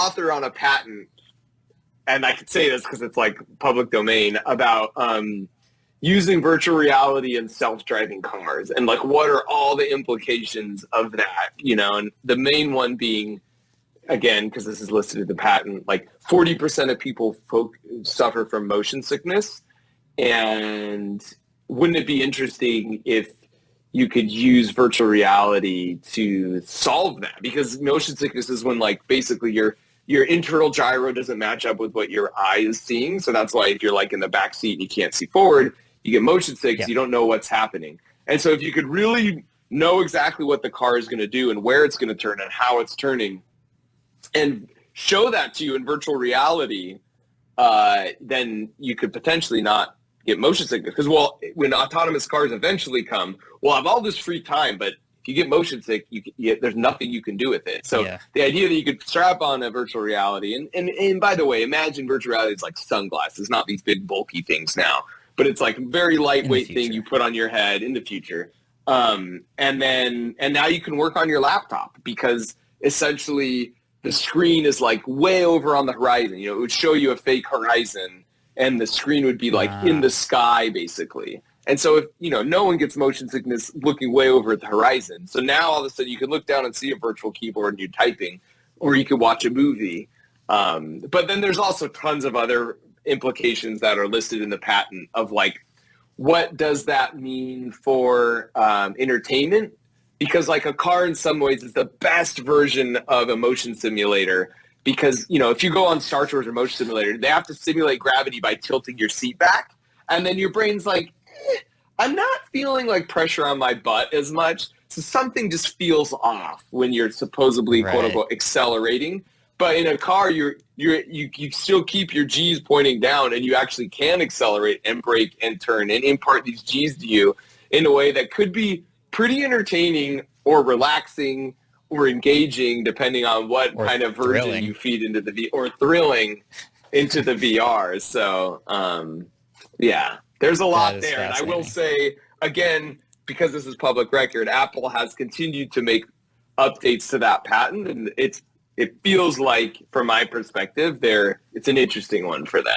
author on a patent, and I could say this because it's like public domain, about using virtual reality in self-driving cars, and like what are all the implications of that, and the main one being, again, because this is listed in the patent, like 40% of people suffer from motion sickness. And wouldn't it be interesting if you could use virtual reality to solve that? Because motion sickness is when like basically your internal gyro doesn't match up with what your eye is seeing. So that's why if you're like in the back seat and you can't see forward, you get motion sick. You don't know what's happening. And so if you could really know exactly what the car is going to do and where it's going to turn and how it's turning, and show that to you in virtual reality, then you could potentially not get motion sickness. Because, well, when autonomous cars eventually come, we'll have all this free time, but if you get motion sick, there's nothing you can do with it. So the idea that you could strap on a virtual reality, and by the way, imagine virtual reality is like sunglasses, not these big bulky things now, but it's like a very lightweight thing you put on your head in the future. And now you can work on your laptop, because essentially the screen is like way over on the horizon. It would show you a fake horizon, and the screen would be like in the sky, basically. And so if, no one gets motion sickness looking way over at the horizon. So now all of a sudden you can look down and see a virtual keyboard and you're typing, or you could watch a movie. But then there's also tons of other implications that are listed in the patent of like, what does that mean for entertainment? Because like a car in some ways is the best version of a motion simulator, because, if you go on Star Tours or Motion Simulator, they have to simulate gravity by tilting your seat back. And then your brain's like, I'm not feeling like pressure on my butt as much. So something just feels off when you're supposedly, quote unquote, accelerating. But in a car, you still keep your G's pointing down, and you actually can accelerate and brake and turn and impart these G's to you in a way that could be pretty entertaining or relaxing or engaging, depending on what kind of version you feed into or thrilling into the VR. So, there's a lot there. And I will say, again, because this is public record, Apple has continued to make updates to that patent, and it feels like, from my perspective, it's an interesting one for them.